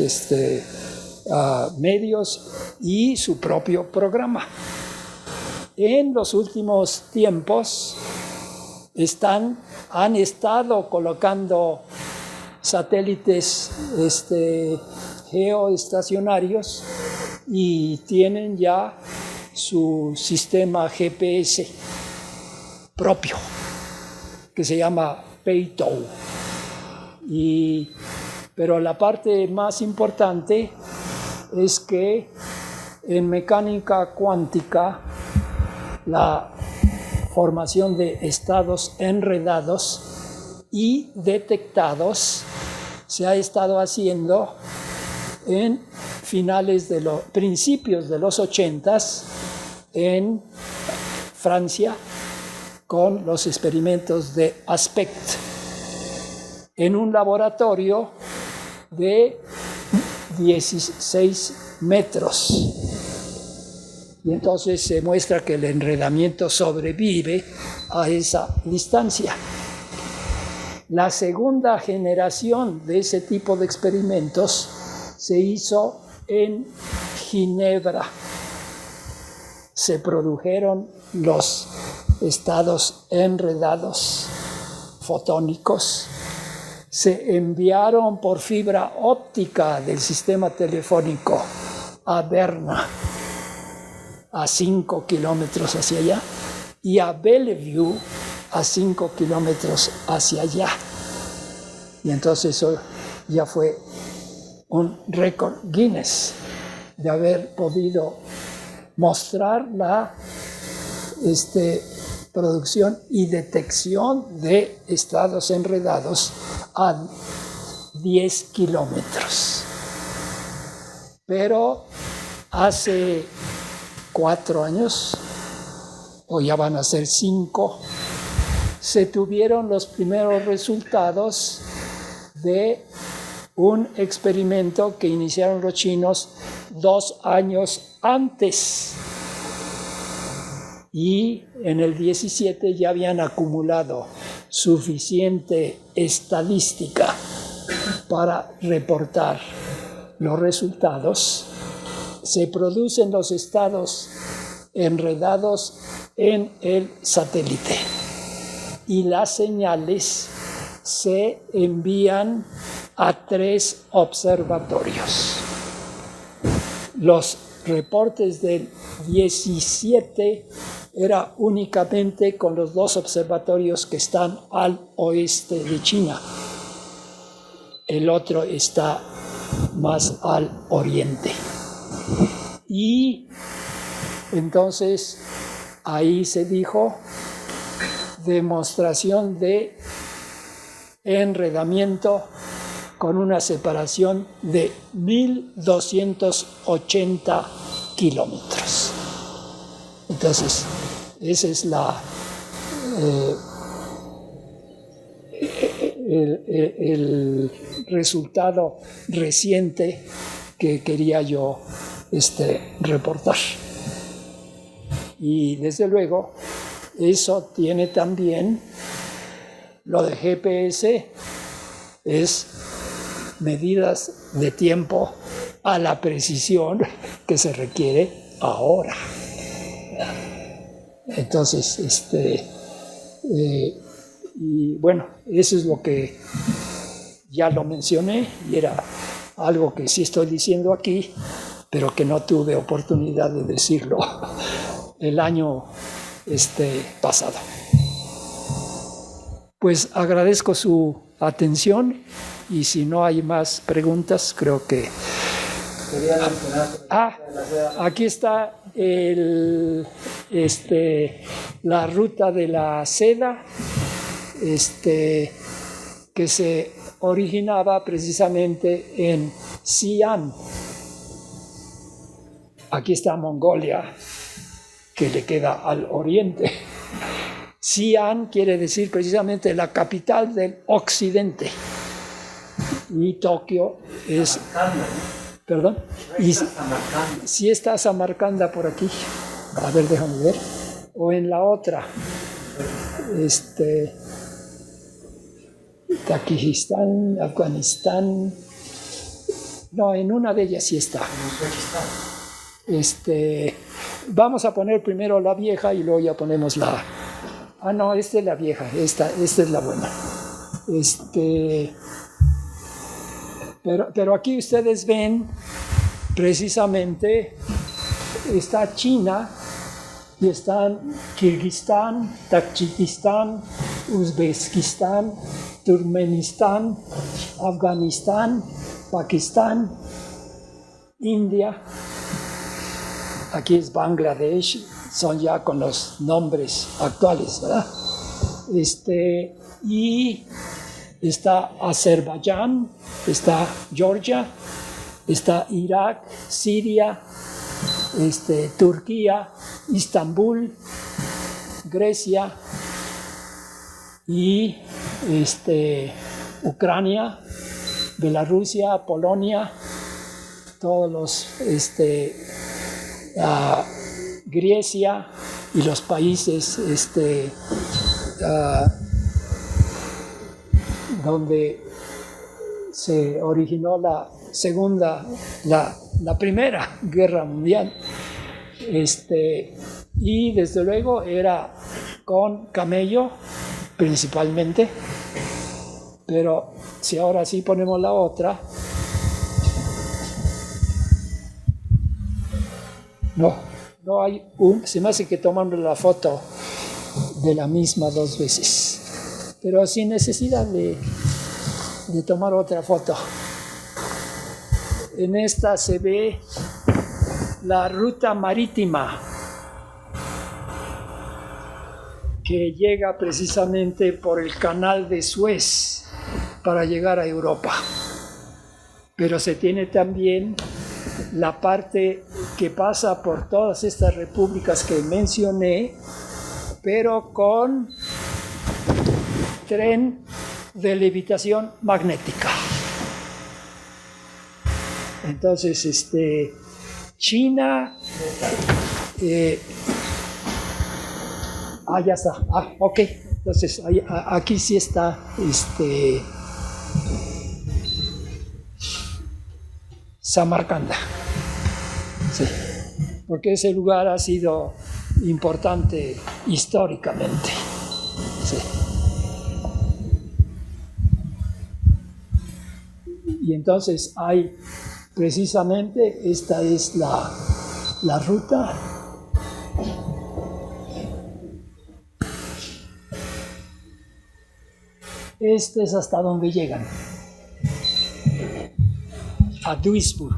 medios y su propio programa. En los últimos tiempos han estado colocando satélites geoestacionarios y tienen ya su sistema GPS propio que se llama Peito. Pero la parte más importante es que en mecánica cuántica la formación de estados enredados y detectados se ha estado haciendo en principios de los 80s en Francia con los experimentos de Aspect en un laboratorio de 16 metros. Y entonces se muestra que el enredamiento sobrevive a esa distancia. La segunda generación de ese tipo de experimentos se hizo en Ginebra. Se produjeron los estados enredados fotónicos. Se enviaron por fibra óptica del sistema telefónico a Berna, a 5 kilómetros hacia allá, y a Bellevue, a 5 kilómetros hacia allá. Y entonces eso ya fue un récord Guinness de haber podido mostrar la producción y detección de estados enredados a 10 kilómetros. Pero hace 4 años, o ya van a ser 5, se tuvieron los primeros resultados de un experimento que iniciaron los chinos 2 años antes. Y en el 17 ya habían acumulado suficiente estadística para reportar los resultados. Se producen los estados enredados en el satélite y las señales se envían a 3 observatorios. Los reportes del 17 era únicamente con los 2 observatorios que están al oeste de China. El otro está más al oriente. Y entonces ahí se dijo demostración de enredamiento con una separación de 1.280 kilómetros. Entonces, ese es el resultado reciente que quería yo reportar. Y desde luego, eso tiene también lo de GPS, es medidas de tiempo a la precisión que se requiere ahora. Entonces, y bueno, eso es lo que ya lo mencioné y era algo que sí estoy diciendo aquí, pero que no tuve oportunidad de decirlo el año pasado. Pues agradezco su atención y si no hay más preguntas, creo que... aquí está la ruta de la seda, que se originaba precisamente en Xi'an. Aquí está Mongolia, que le queda al oriente. Xi'an quiere decir precisamente la capital del occidente. Y Tokio es... ¿Perdón? Y si está Samarcanda por aquí. A ver, déjame ver. O en la otra. Tayikistán, Afganistán. No, en una de ellas sí está. Vamos a poner primero la vieja y luego ya ponemos la... Ah, no, esta es la vieja. Esta es la buena. Pero aquí ustedes ven precisamente está China y están Kirguistán, Tayikistán, Uzbekistán, Turkmenistán, Afganistán, Pakistán, India. Aquí es Bangladesh, son ya con los nombres actuales, ¿verdad? Y está Azerbaiyán, está Georgia, está Irak, Siria, Turquía, Istambul, Grecia y Ucrania, Bielorrusia, Polonia, todos los Grecia y los países donde se originó la Primera Guerra Mundial. Y desde luego era con camello principalmente, pero si ahora sí ponemos la otra, no hay se me hace que tomando la foto de la misma dos veces, pero sin necesidad de tomar otra foto. En esta se ve la ruta marítima que llega precisamente por el canal de Suez para llegar a Europa. Pero se tiene también la parte que pasa por todas estas repúblicas que mencioné, pero con tren de levitación magnética. Entonces, China, ya está, ok, entonces aquí sí está, Samarcanda, sí, porque ese lugar ha sido importante históricamente, sí. Y entonces hay precisamente, esta es la ruta. Este es hasta donde llegan. A Duisburg,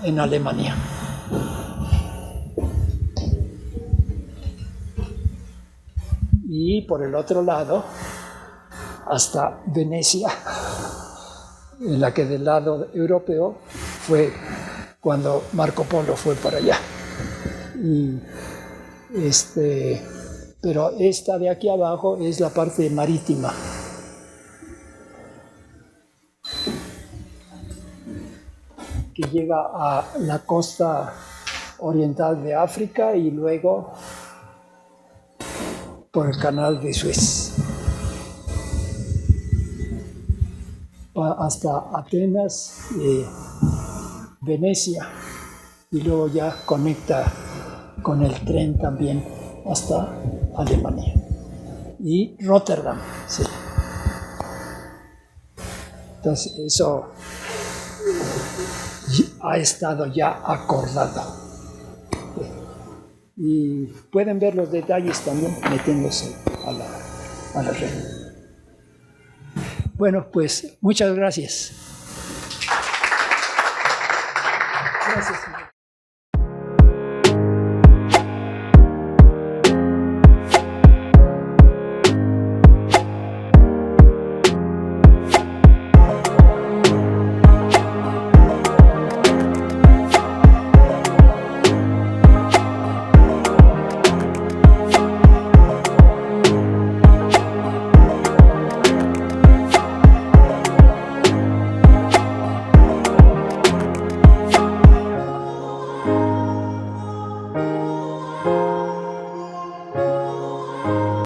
en Alemania. y por el otro lado hasta Venecia, en la que del lado europeo fue cuando Marco Polo fue para allá. Pero esta de aquí abajo es la parte marítima. Que llega a la costa oriental de África y luego por el canal de Suez hasta Atenas, Venecia, y luego ya conecta con el tren también hasta Alemania y Rotterdam, sí. Entonces eso ha estado ya acordado. Y pueden ver los detalles también metiéndose a la red. Bueno, pues muchas gracias. Gracias.